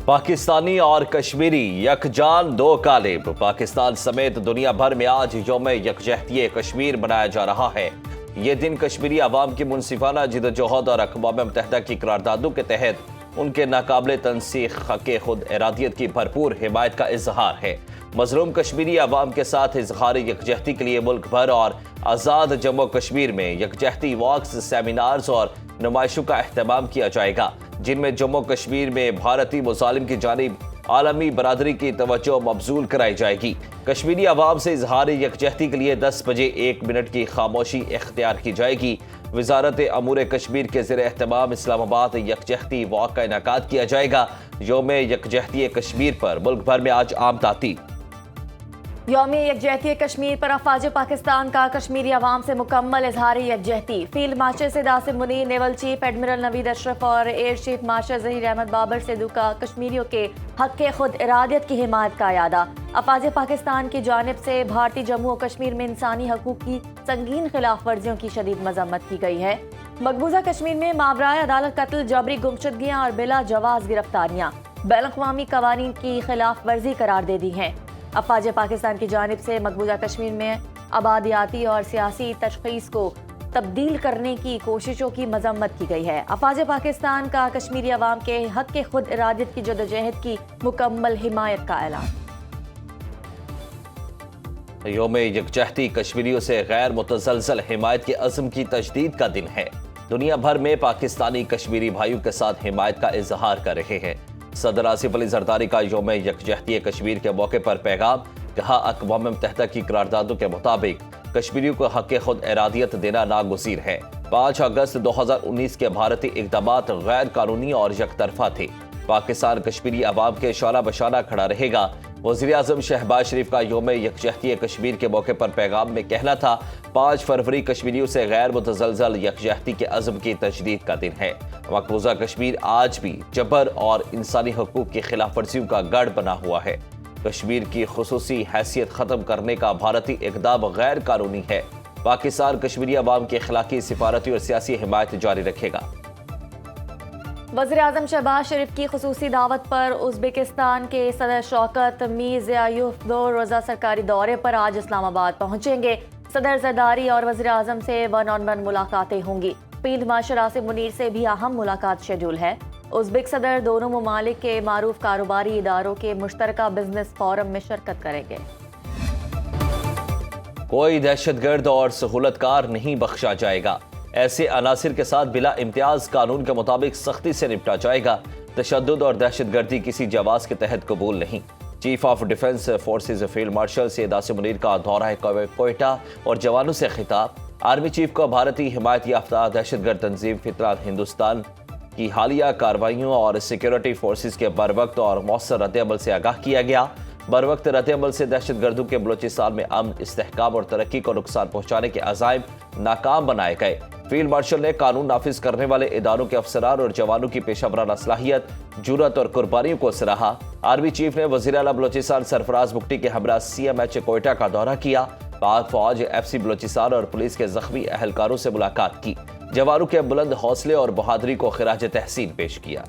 پاکستانی اور کشمیری یکجان دو کالب۔ پاکستان سمیت دنیا بھر میں آج یوم یکجہتی کشمیر منایا جا رہا ہے۔ یہ دن کشمیری عوام کی منصفانہ جدوجہد اور اقوام متحدہ کی قراردادوں کے تحت ان کے ناقابل تنسیق حق خود ارادیت کی بھرپور حمایت کا اظہار ہے۔ مظلوم کشمیری عوام کے ساتھ اظہار یکجہتی کے لیے ملک بھر اور آزاد جموں کشمیر میں یکجہتی واکس، سیمینارز اور نمائشوں کا اہتمام کیا جائے گا، جن میں جموں کشمیر میں بھارتی مظالم کی جانب عالمی برادری کی توجہ مبذول کرائی جائے گی۔ کشمیری عوام سے اظہار یکجہتی کے لیے 10 بجے 1 منٹ کی خاموشی اختیار کی جائے گی۔ وزارت امور کشمیر کے زیر اہتمام اسلام آباد یکجہتی واک کا انعقاد کیا جائے گا۔ یوم یکجہتی کشمیر پر ملک بھر میں آج عام تعطیل۔ یوم یکجہتی کشمیر پر افواج پاکستان کا کشمیری عوام سے مکمل اظہار یکجہتی۔ Field marshal Syed Asim Munir, naval chief admiral Naveed Ashraf اور air chief marshal Zaheer Ahmed Babar Sidhu کا کشمیریوں کے حق خود ارادیت کی حمایت کا اعادہ۔ افواج پاکستان کی جانب سے بھارتی جموں و کشمیر میں انسانی حقوق کی سنگین خلاف ورزیوں کی شدید مذمت کی گئی ہے۔ مقبوضہ کشمیر میں ماورائے عدالت قتل، جبری گمشدگیاں اور بلا جواز گرفتاریاں بین الاقوامی قوانین کی خلاف ورزی قرار دے دی ہیں۔ افواج پاکستان کی جانب سے مقبوضہ کشمیر میں آبادیاتی اور سیاسی تشخیص کو تبدیل کرنے کی کوششوں کی مذمت کی گئی ہے۔ افواج پاکستان کا کشمیری عوام کے حق خود ارادیت کی جدوجہد کی مکمل حمایت کا اعلان۔ یوم یکجہتی کشمیریوں سے غیر متزلزل حمایت کے عزم کی تجدید کا دن ہے۔ دنیا بھر میں پاکستانی کشمیری بھائیوں کے ساتھ حمایت کا اظہار کر رہے ہیں۔ صدر آصف علی زرداری کا یوم یکجہتی کشمیر کے موقع پر پیغام، کہا اقوام متحدہ کی قراردادوں کے مطابق کشمیریوں کو حق خود ارادیت دینا ناگزیر ہے۔ 5 اگست 2019 کے بھارتی اقدامات غیر قانونی اور یک طرفہ تھے۔ پاکستان کشمیری عوام کے شانہ بشانہ کھڑا رہے گا۔ وزیر اعظم شہباز شریف کا یوم یکجہتی کشمیر کے موقع پر پیغام میں کہنا تھا، 5 فروری کشمیریوں سے غیر متزلزل یکجہتی کے عزم کی تجدید کا دن ہے۔ مقبوضہ کشمیر آج بھی جبر اور انسانی حقوق کی خلاف ورزیوں کا گڑھ بنا ہوا ہے۔ کشمیر کی خصوصی حیثیت ختم کرنے کا بھارتی اقدام غیر قانونی ہے۔ پاکستان کشمیری عوام کی اخلاقی، سفارتی اور سیاسی حمایت جاری رکھے گا۔ وزیر اعظم شہباز شریف کی خصوصی دعوت پر ازبکستان کے صدر شوکت میرزیایوف 2 روزہ سرکاری دورے پر آج اسلام آباد پہنچیں گے۔ صدر زرداری اور وزیر اعظم سے 1 on 1 ملاقاتیں ہوں گی۔ فیلڈ مارشل عاصم منیر سے بھی اہم ملاقات شیڈول ہے۔ ازبک صدر دونوں ممالک کے معروف کاروباری اداروں کے مشترکہ بزنس فورم میں شرکت کریں گے۔ کوئی دہشت گرد اور سہولت کار نہیں بخشا جائے گا۔ ایسے عناصر کے ساتھ بلا امتیاز قانون کے مطابق سختی سے نپٹا جائے گا۔ تشدد اور دہشت گردی کسی جواز کے تحت قبول نہیں۔ Chief of defence forces field marshal Syed Asim Munir کا دورہ کوئٹہ اور جوانوں سے خطاب۔ آرمی چیف کو بھارتی حمایت یافتہ دہشت گرد تنظیم فتنہ ہندوستان کی حالیہ کارروائیوں اور سیکیورٹی فورسز کے بروقت اور مؤثر رد عمل سے آگاہ کیا گیا۔ بروقت رد عمل سے دہشت گردوں کے بلوچستان میں امن، استحکام اور ترقی کو نقصان پہنچانے کے عزائم ناکام بنائے گئے۔ فیلڈ مارشل نے قانون نافذ کرنے والے اداروں کے افسران اور جوانوں کی پیشہ ورانہ صلاحیت، جرأت اور قربانیوں کو سراہا۔ آرمی چیف نے وزیر اعلیٰ بلوچستان سرفراز بگٹی کے ہمراہ CMH کوئٹہ کا دورہ کیا۔ پاک فوج، FC بلوچستان اور پولیس کے زخمی اہلکاروں سے ملاقات کی۔ جوانوں کے بلند حوصلے اور بہادری کو خراج تحسین پیش کیا۔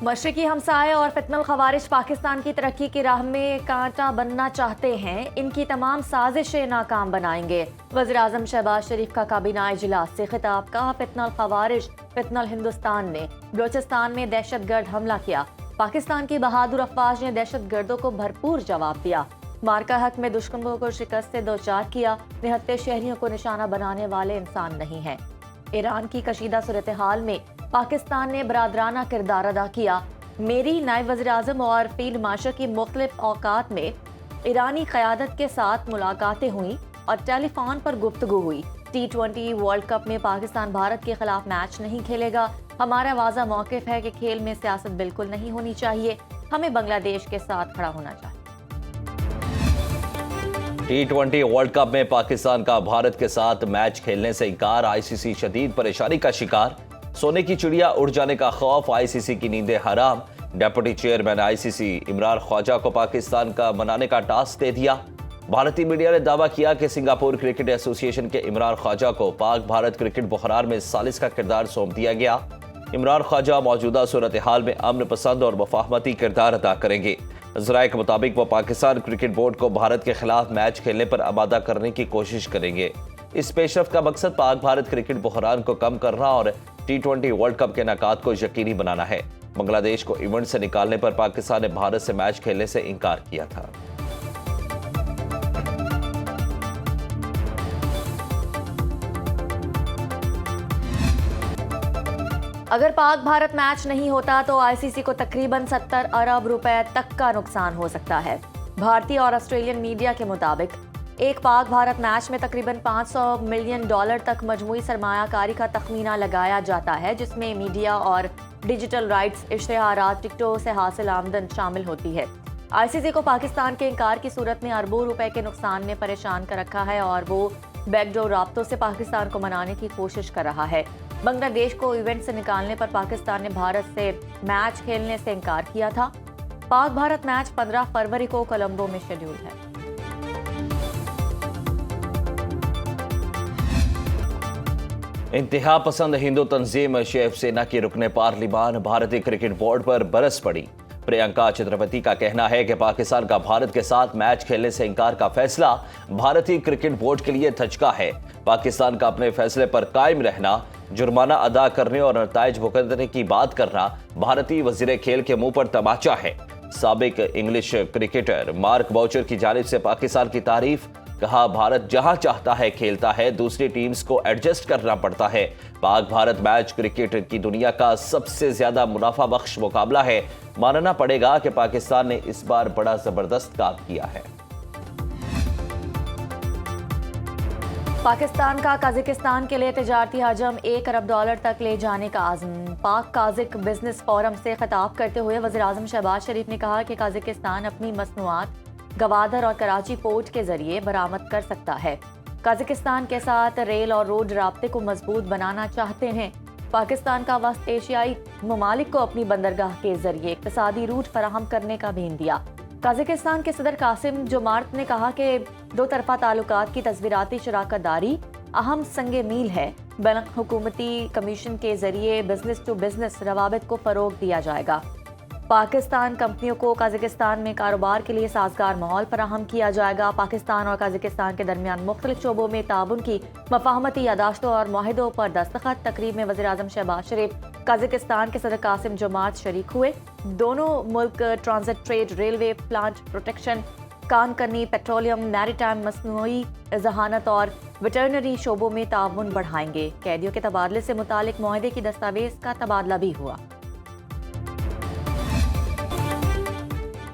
مشرقی ہمسائے اور فتنہ الخوارج پاکستان کی ترقی کی راہ میں کانٹا بننا چاہتے ہیں، ان کی تمام سازشیں ناکام بنائیں گے۔ وزیر اعظم شہباز شریف کا کابینہ اجلاس سے خطاب، کہا فتنہ الخوارج، فتنہ الہندوستان نے بلوچستان میں دہشت گرد حملہ کیا۔ پاکستان کی بہادر افواج نے دہشت گردوں کو بھرپور جواب دیا۔ مارکا حق میں دشمنوں کو شکست سے دوچار کیا۔ نہتے شہریوں کو نشانہ بنانے والے انسان نہیں ہیں۔ ایران کی کشیدہ صورتحال میں پاکستان نے برادرانہ کردار ادا کیا۔ میری نائب وزیر اعظم اور فیلڈ مارشل کی مختلف اوقات میں ایرانی قیادت کے ساتھ ملاقاتیں ہوئیں اور ٹیلی فون پر گفتگو ہوئی۔ T20 ورلڈ کپ میں پاکستان بھارت کے خلاف میچ نہیں کھیلے گا۔ ہمارا واضح موقف ہے کہ کھیل میں سیاست بالکل نہیں ہونی چاہیے۔ ہمیں بنگلہ دیش کے ساتھ کھڑا ہونا چاہیے۔ T20 ورلڈ کپ میں پاکستان کا بھارت کے ساتھ میچ کھیلنے سے انکار، ICC شدید پریشانی کا شکار۔ سونے کی چڑیا اڑ جانے کا خوف، ICC کی نیندیں حرام۔ ڈیپٹی چیئرمین ICC عمران خواجہ کو پاکستان کا منانے کا ٹاسک دے دیا۔ بھارتی میڈیا نے دعویٰ کیا کہ سنگاپور کرکٹ ایسوسی ایشن کے عمران خواجہ کو پاک بھارت کرکٹ بحران میں ثالث کا کردار سونپ دیا گیا۔ عمران خواجہ موجودہ صورتحال میں امن پسند اور مفاہمتی کردار ادا کریں گے۔ ذرائع کے مطابق وہ پاکستان کرکٹ بورڈ کو بھارت کے خلاف میچ کھیلنے پر آمادہ کرنے کی کوشش کریں گے۔ اس پیش رفت کا مقصد پاک بھارت کرکٹ بحران کو کم کرنا اور T20 ورلڈ کپ کے انعقاد کو یقینی بنانا ہے۔ بنگلہ دیش کو ایونٹ سے نکالنے پر پاکستان نے بھارت سے میچ کھیلنے سے انکار کیا تھا۔ اگر پاک بھارت میچ نہیں ہوتا تو ICC کو تقریباً 70 ارب روپے تک کا نقصان ہو سکتا ہے۔ بھارتی اور آسٹریلین میڈیا کے مطابق ایک پاک بھارت میچ میں تقریباً $500 ملین تک مجموعی سرمایہ کاری کا تخمینہ لگایا جاتا ہے، جس میں میڈیا اور ڈیجیٹل رائٹس، اشتہارات، ٹکٹوں سے حاصل آمدن شامل ہوتی ہے۔ ICC کو پاکستان کے انکار کی صورت میں اربوں روپے کے نقصان نے پریشان کر رکھا ہے اور وہ بیک ڈور رابطوں سے پاکستان کو منانے کی کوشش کر رہا ہے۔ بنگلہ دیش کو ایونٹ سے نکالنے پر پاکستان نے بھارت سے میچ کھیلنے سے انکار کیا تھا۔ پاک بھارت میچ 15 فروری کو کولمبو میں شیڈول ہے۔ انتہا پسند ہندو تنظیم شیو سینا کی رکن پارلیمان بھارتی کرکٹ بورڈ پر برس پڑی۔ پرینکا چترپتی کا کہنا ہے کہ پاکستان کا بھارت کے ساتھ میچ کھیلنے سے انکار کا فیصلہ بھارتی کرکٹ بورڈ کے لیے دھچکا ہے۔ پاکستان کا اپنے فیصلے پر قائم رہنا، جرمانہ ادا کرنے اور نتائج بھگتنے کی بات کرنا بھارتی وزیر کھیل کے منہ پر تماچا ہے۔ سابق انگلش کرکٹر مارک باؤچر کی جانب سے پاکستان کی تعریف، کہا بھارت جہاں چاہتا ہے کھیلتا ہے، دوسری ٹیمز کو ایڈجسٹ کرنا پڑتا ہے۔ پاک بھارت میچ کرکٹ کی دنیا کا سب سے زیادہ منافع بخش مقابلہ ہے۔ ماننا پڑے گا کہ پاکستان نے اس بار بڑا زبردست کام کیا ہے۔ پاکستان کا قازقستان کے لیے تجارتی حجم $1 ارب تک لے جانے کا عزم۔ پاک قازق بزنس فورم سے خطاب کرتے ہوئے وزیر اعظم شہباز شریف نے کہا کہ قازقستان اپنی مصنوعات گوادر اور کراچی پورٹ کے ذریعے برآمد کر سکتا ہے۔ قازقستان کے ساتھ ریل اور روڈ رابطے کو مضبوط بنانا چاہتے ہیں۔ پاکستان کا وسط ایشیائی ممالک کو اپنی بندرگاہ کے ذریعے اقتصادی روٹ فراہم کرنے کا بین دیا۔ قازقستان کے صدر قاسم جومارت نے کہا کہ دو طرفہ تعلقات کی تصویراتی شراکت داری اہم سنگ میل ہے۔ بین حکومتی کمیشن کے ذریعے بزنس ٹو بزنس روابط کو فروغ دیا جائے گا۔ پاکستان کمپنیوں کو قازقستان میں کاروبار کے لیے سازگار ماحول فراہم کیا جائے گا۔ پاکستان اور قازقستان کے درمیان مختلف شعبوں میں تعاون کی مفاہمتی یادداشتوں اور معاہدوں پر دستخط۔ تقریب میں وزیر اعظم شہباز شریف، قازقستان کے صدر قاسم جومارت شریک ہوئے۔ دونوں ملک transit trade, railway, plant protection, کان کنی، پیٹرولیم، میری ٹائم، مصنوعی ذہانت اور ویٹرنری شعبوں میں تعاون بڑھائیں گے۔ قیدیوں کے تبادلے سے متعلق معاہدے کی دستاویز کا تبادلہ بھی ہوا۔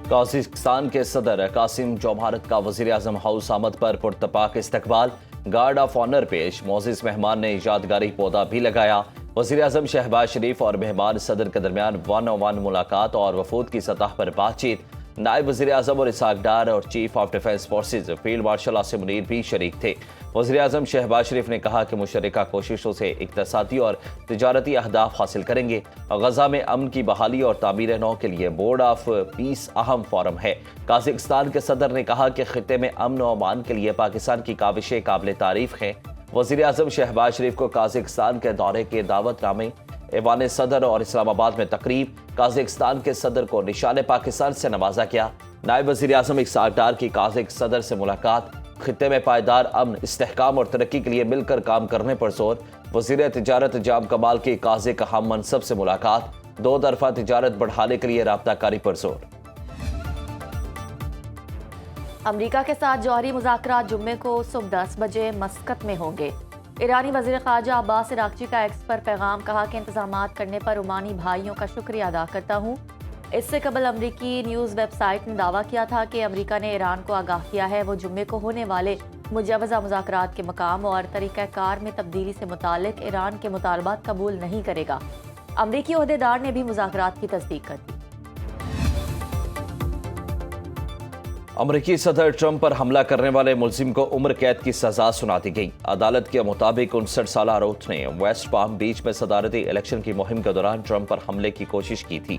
قازقستان کے صدر قاسم جومارت کا وزیر اعظم ہاؤس آمد پر پرتپاک استقبال، گارڈ آف آنر پیش، معزز مہمان نے یادگاری پودا بھی لگایا۔ وزیر اعظم شہباز شریف اور مہمان صدر کے درمیان 1-on-1 ملاقات اور وفود کی سطح پر بات چیت۔ نائب وزیر اعظم اور اسحاق ڈار اور chief of defence forces field martial Asim Munir بھی شریک تھے۔ وزیر اعظم شہباز شریف نے کہا کہ مشترکہ کوششوں سے اقتصادی اور تجارتی اہداف حاصل کریں گے۔ غزہ میں امن کی بحالی اور تعمیر نو کے لیے بورڈ آف پیس اہم فورم ہے۔ قازقستان کے صدر نے کہا کہ خطے میں امن و امان کے لیے پاکستان کی کاوشیں قابل تعریف ہیں۔ وزیر اعظم شہباز شریف کو قازقستان کے دورے کے دعوت نامے، ایوان صدر اور اسلام آباد میں تقریب۔ قازقستان کے صدر کو نشان پاکستان سے نوازا گیا۔ نائب وزیر اعظم اسحاق ڈار کی قازق صدر سے ملاقات، خطے میں پائیدار امن، استحکام اور ترقی کے لیے مل کر کام کرنے پر زور۔ وزیر تجارت جام کمال کی قازق ہم منصب سے ملاقات، دو طرفہ تجارت بڑھانے کے لیے رابطہ کاری پر زور۔ امریکہ کے ساتھ جوہری مذاکرات جمعے کو صبح 10 بجے مسقط میں ہوں گے۔ ایرانی وزیر خارجہ عباس عراقچی کا ایکس پر پیغام، کہا کہ انتظامات کرنے پر عمانی بھائیوں کا شکریہ ادا کرتا ہوں۔ اس سے قبل امریکی نیوز ویب سائٹ نے دعویٰ کیا تھا کہ امریکہ نے ایران کو آگاہ کیا ہے وہ جمعے کو ہونے والے مجوزہ مذاکرات کے مقام اور طریقہ کار میں تبدیلی سے متعلق ایران کے مطالبات قبول نہیں کرے گا۔ امریکی عہدیدار نے بھی مذاکرات کی تصدیق کر دی۔ امریکی صدر ٹرمپ پر حملہ کرنے والے ملزم کو عمر قید کی سزا سنا دی گئی۔ عدالت کے مطابق 59 سالہ روتھ نے ویسٹ پام بیچ میں صدارتی الیکشن کی مہم کے دوران ٹرمپ پر حملے کی کوشش کی تھی۔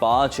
5